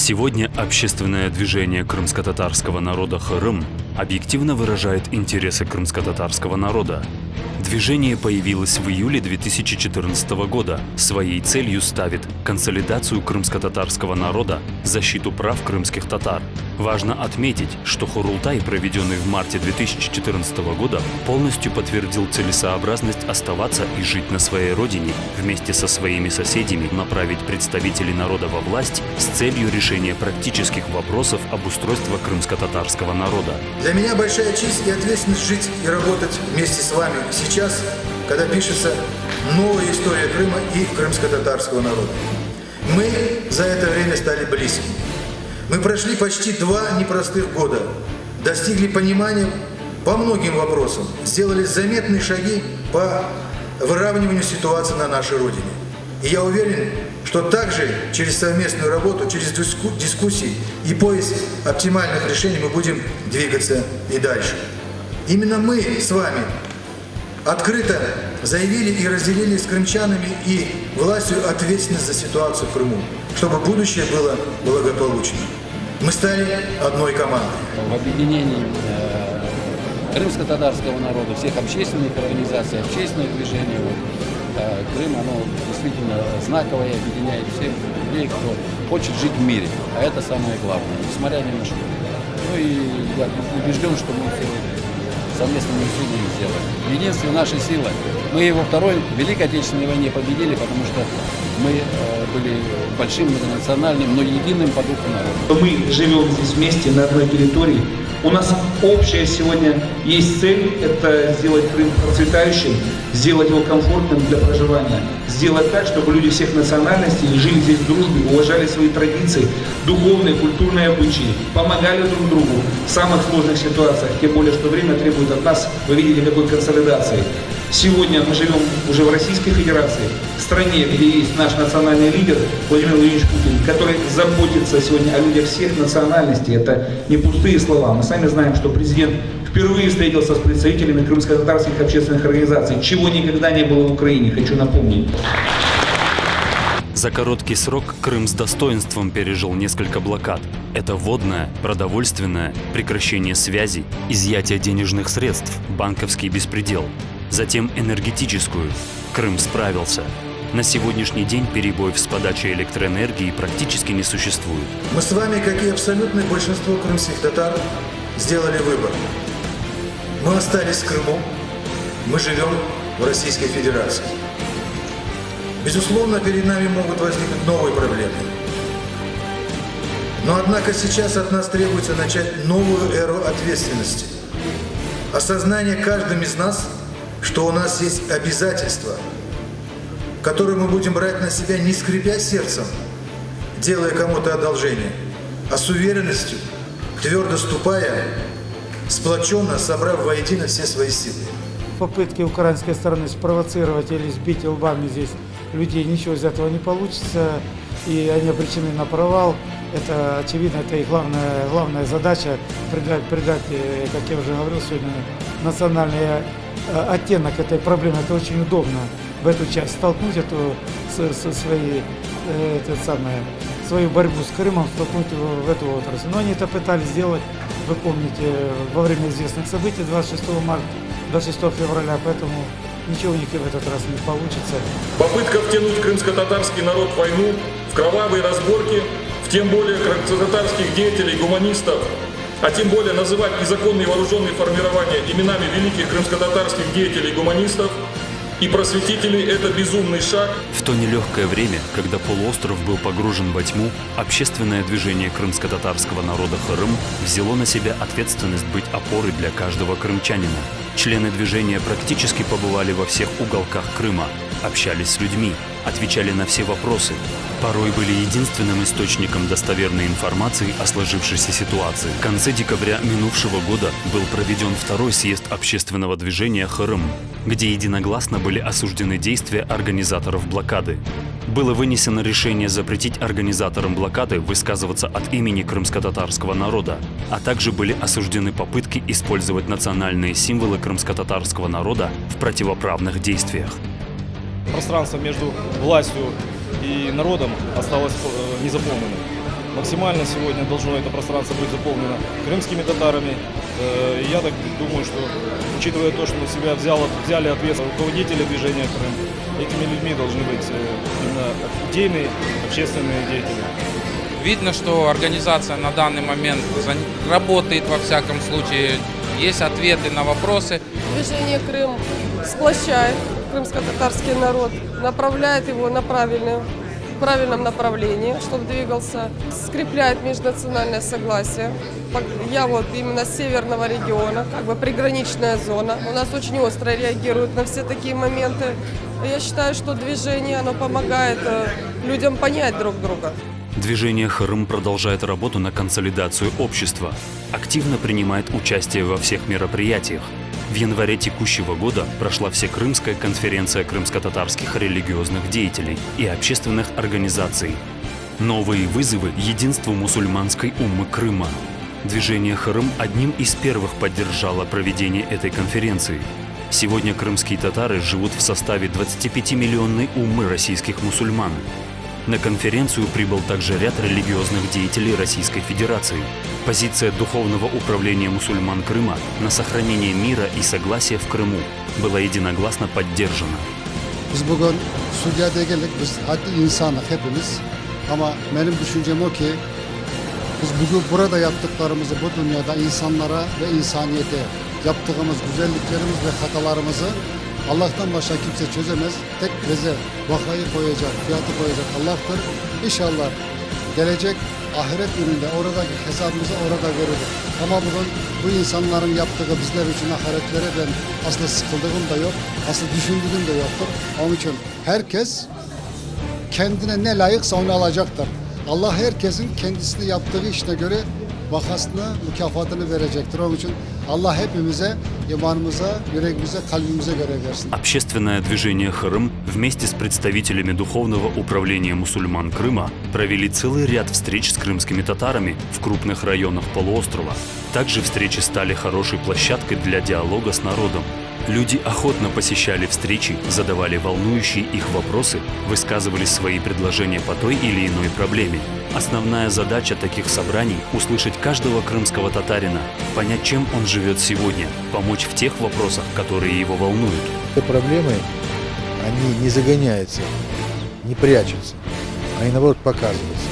Сегодня общественное движение крымско-татарского народа «Хырым» объективно выражает интересы крымско-татарского народа. Движение появилось в июле 2014 года. Своей целью ставит консолидацию крымско-татарского народа, защиту прав крымских татар. Важно отметить, что Хурултай, проведенный в марте 2014 года, полностью подтвердил целесообразность оставаться и жить на своей родине, вместе со своими соседями направить представителей народа во власть с целью решения практических вопросов обустройства крымско-татарского народа. Для меня большая честь и ответственность жить и работать вместе с вами сейчас, когда пишется новая история Крыма и крымско-татарского народа. Мы за это время стали близкими. Мы прошли почти 2 непростых года, достигли понимания по многим вопросам, сделали заметные шаги по выравниванию ситуации на нашей родине. И я уверен, что также через совместную работу, через дискуссии и поиск оптимальных решений мы будем двигаться и дальше. Именно мы с вами открыто заявили и разделили с крымчанами и властью ответственность за ситуацию в Крыму, чтобы будущее было благополучным. Мы стали одной командой. В объединении крымско-татарского народа, всех общественных организаций, общественных движений, Крым, оно действительно знаковое, объединяет всех людей, кто хочет жить в мире. А это самое главное, несмотря ни на что. Ну и я убежден, что мы все совместными усилиями сделаем. Единство нашей силы. Мы во Второй Великой Отечественной войне победили, потому что мы были большим многонациональным, но единым по духу народом. Мы живем здесь вместе на одной территории. У нас общая сегодня есть цель – это сделать Крым процветающим, сделать его комфортным для проживания, сделать так, чтобы люди всех национальностей жили здесь в дружбе, уважали свои традиции, духовные, культурные обычаи, помогали друг другу в самых сложных ситуациях, тем более, что время требует от нас, вы видите, какой консолидации. Сегодня мы живем уже в Российской Федерации, в стране, где есть наш национальный лидер Владимир Владимирович Путин, который заботится сегодня о людях всех национальностей. Это не пустые слова. Мы сами знаем, что президент впервые встретился с представителями крымско-татарских общественных организаций, чего никогда не было в Украине, хочу напомнить. За короткий срок Крым с достоинством пережил несколько блокад. Это водная, продовольственная, прекращение связи, изъятие денежных средств, банковский беспредел. Затем энергетическую. Крым справился. На сегодняшний день перебоев с подачей электроэнергии практически не существует. Мы с вами, как и абсолютное большинство крымских татар, сделали выбор. Мы остались в Крыму, мы живем в Российской Федерации. Безусловно, перед нами могут возникнуть новые проблемы. Но однако сейчас от нас требуется начать новую эру ответственности. Осознание каждым из нас, что у нас есть обязательства, которые мы будем брать на себя, не скрипя сердцем, делая кому-то одолжение, а с уверенностью, твердо ступая, сплоченно собрав воедино все свои силы. Попытки украинской стороны спровоцировать или сбить лбами здесь людей, ничего из этого не получится, и они обречены на провал. Это, очевидно, это их главная задача придать, как я уже говорил сегодня, национальный оттенок этой проблемы. Это очень удобно в эту часть столкнуть свою борьбу с Крымом, столкнуть его в эту отрасль. Но они это пытались сделать, вы помните, во время известных событий 26 февраля, поэтому ничего у них и в этот раз не получится. Попытка втянуть крымско-татарский народ в войну, в кровавые разборки, в тем более крымско-татарских деятелей, гуманистов, а тем более называть незаконные вооруженные формирования именами великих крымско-татарских деятелей, гуманистов и просветителей – это безумный шаг. В то нелегкое время, когда полуостров был погружен во тьму, общественное движение крымско-татарского народа «Хырым» взяло на себя ответственность быть опорой для каждого крымчанина. Члены движения практически побывали во всех уголках Крыма, общались с людьми, отвечали на все вопросы. Порой были единственным источником достоверной информации о сложившейся ситуации. В конце декабря минувшего года был проведен второй съезд общественного движения «Хырым», где единогласно были осуждены действия организаторов блокады. Было вынесено решение запретить организаторам блокады высказываться от имени крымско-татарского народа, а также были осуждены попытки использовать национальные символы крымско-татарского народа в противоправных действиях. Пространство между властью и народом осталось незаполненным. максимально сегодня должно это пространство быть заполнено крымскими татарами. Я так думаю, что, учитывая то, что на себя взяли ответственность руководители движения Крым, этими людьми должны быть именно идейные, общественные деятели. Видно, что организация на данный момент работает во всяком случае, есть ответы на вопросы. Движение Крым сплощает крымско-татарский народ, направляет его в правильном направлении, чтобы двигался, скрепляет межнациональное согласие. Я вот именно с северного региона, как бы приграничная зона. У нас очень остро реагируют на все такие моменты. Я считаю, что движение, оно помогает людям понять друг друга. Движение Хырым продолжает работу на консолидацию общества, активно принимает участие во всех мероприятиях. В январе текущего года прошла Всекрымская конференция крымско-татарских религиозных деятелей и общественных организаций. Новые вызовы единству мусульманской уммы Крыма. Движение Хырым одним из первых поддержало проведение этой конференции. Сегодня крымские татары живут в составе 25-миллионной уммы российских мусульман. На конференцию прибыл также ряд религиозных деятелей Российской Федерации. Позиция Духовного управления мусульман Крыма на сохранение мира и согласия в Крыму была единогласно поддержана. Biz bugün Suriye'de geldik, biz haddi insanız hepimiz. Ama benim düşüncem o ki, biz bugün burada yaptıklarımızı bu dünyada insanlara ve insaniyete yaptığımız güzelliklerimiz ve hatalarımızı Allah'tan başka kimse çözemez. Tek bize vakayı koyacak, fiyatı koyacak Allah'tır. İnşallah gelecek ahiret gününde oradaki hesabımızı orada görürüz. Ama bugün bu insanların yaptığı bizler için ahiretlere ben aslında sıkıldığım da yok, aslında düşündüğüm de yoktur. Onun için herkes kendine ne layıksa onu alacaktır. Allah herkesin kendisini yaptığı işine göre vakasını, mükafatını verecektir. Onun için Allah hepimize, imanımıza, yüreğimize, kalbimize göre versin. Общественное движение Хырым вместе с представителями Духовного управления мусульман Крыма провели целый ряд встреч с крымскими татарами в крупных районах полуострова. Также встречи стали хорошей площадкой для диалога с народом. Люди охотно посещали встречи, задавали волнующие их вопросы, высказывали свои предложения по той или иной проблеме. Основная задача таких собраний – услышать каждого крымского татарина, понять, чем он живет сегодня, помочь в тех вопросах, которые его волнуют. Проблемы, они не загоняются, не прячутся, они наоборот показываются.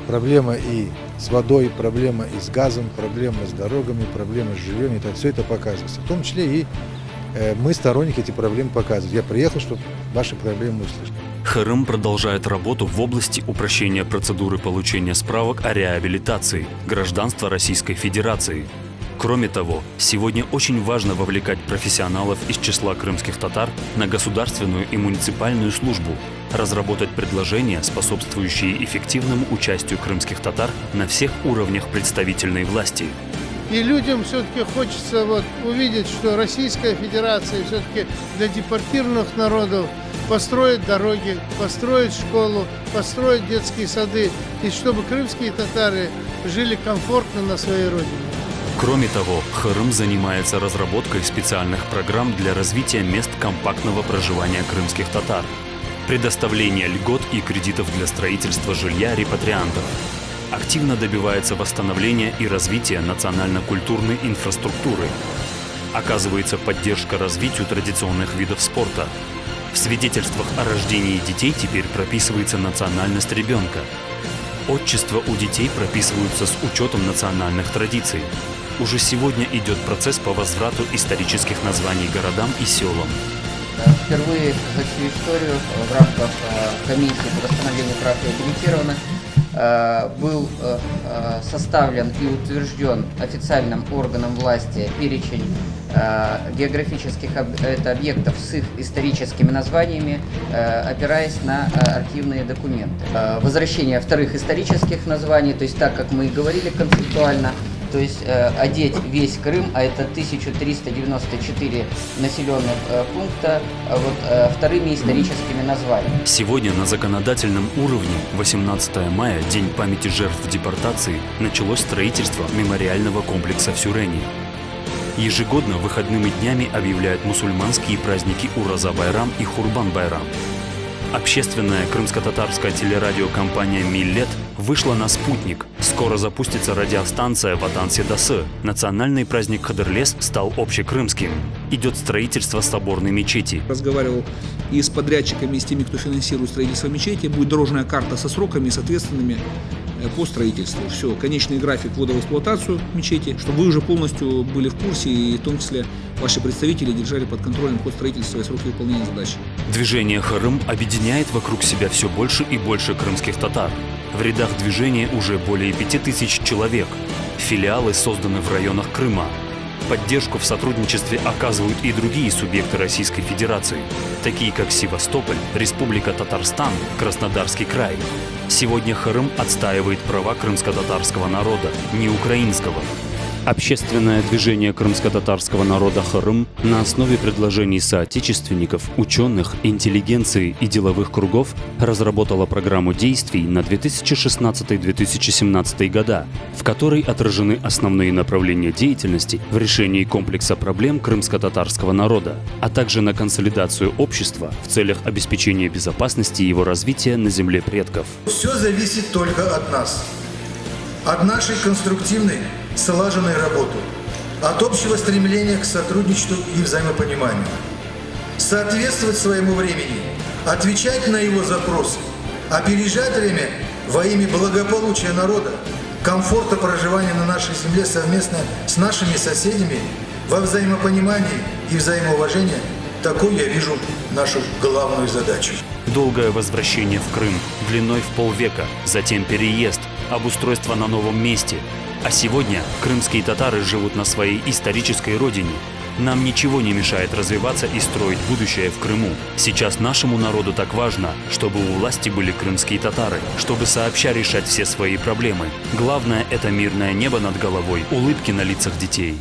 Проблема и с водой, проблема и с газом, проблема с дорогами, проблема с жильем, это все это показывается. В том числе и мы, сторонники, эти проблемы показывают. Я приехал, чтобы ваши проблемы услышать. Хырым продолжает работу в области упрощения процедуры получения справок о реабилитации, гражданства Российской Федерации. Кроме того, сегодня очень важно вовлекать профессионалов из числа крымских татар на государственную и муниципальную службу, разработать предложения, способствующие эффективному участию крымских татар на всех уровнях представительной власти. И людям все-таки хочется увидеть, что Российская Федерация все-таки для депортированных народов построит дороги, построит школу, построит детские сады, и чтобы крымские татары жили комфортно на своей родине. Кроме того, Хырым занимается разработкой специальных программ для развития мест компактного проживания крымских татар, предоставления льгот и кредитов для строительства жилья репатриантов. Активно добивается восстановления и развития национально-культурной инфраструктуры. Оказывается поддержка развитию традиционных видов спорта. В свидетельствах о рождении детей теперь прописывается национальность ребенка. Отчества у детей прописываются с учетом национальных традиций. Уже сегодня идет процесс по возврату исторических названий городам и селам. Впервые за всю историю в рамках комиссии по восстановлению прав реабилитированных был составлен и утвержден официальным органом власти перечень географических объектов с их историческими названиями, опираясь на архивные документы. Возвращение вторых исторических названий, то есть так, как мы и говорили концептуально, то есть одеть весь Крым, а это 1394 населенных пункта, вторыми историческими названиями. Сегодня на законодательном уровне, 18 мая, День памяти жертв депортации, началось строительство мемориального комплекса в Сюрене. Ежегодно выходными днями объявляют мусульманские праздники Ураза-Байрам и Хурбан-Байрам. Общественная крымско-татарская телерадиокомпания «Миллет» вышла на спутник. Скоро запустится радиостанция Ватан-Седасы. Национальный праздник Кадырлес стал общекрымским. Идет строительство соборной мечети. Разговаривал и с подрядчиками, и с теми, кто финансирует строительство мечети. Будет дорожная карта со сроками, с ответственными по строительству. Все, конечный график ввода в эксплуатацию мечети, чтобы вы уже полностью были в курсе, и в том числе ваши представители держали под контролем ход строительства и сроки выполнения задач. Движение Хырым объединяет вокруг себя все больше и больше крымских татар. В рядах движения уже более 5000 человек. Филиалы созданы в районах Крыма. Поддержку в сотрудничестве оказывают и другие субъекты Российской Федерации, такие как Севастополь, Республика Татарстан, Краснодарский край. Сегодня Хырым отстаивает права крымско-татарского народа, не украинского. Общественное движение крымско-татарского народа Хырым на основе предложений соотечественников, ученых, интеллигенции и деловых кругов разработало программу действий на 2016-2017 года, в которой отражены основные направления деятельности в решении комплекса проблем крымско-татарского народа, а также на консолидацию общества в целях обеспечения безопасности и его развития на земле предков. Все зависит только от нас, от нашей конструктивной, слаженной работы, от общего стремления к сотрудничеству и взаимопониманию. Соответствовать своему времени, отвечать на его запросы, опережать время во имя благополучия народа, комфорта проживания на нашей земле совместно с нашими соседями во взаимопонимании и взаимоуважении. Такой я вижу нашу главную задачу. Долгое возвращение в Крым, длиной в полвека, затем переезд, обустройство на новом месте. А сегодня крымские татары живут на своей исторической родине. Нам ничего не мешает развиваться и строить будущее в Крыму. Сейчас нашему народу так важно, чтобы у власти были крымские татары, чтобы сообща решать все свои проблемы. Главное – это мирное небо над головой, улыбки на лицах детей.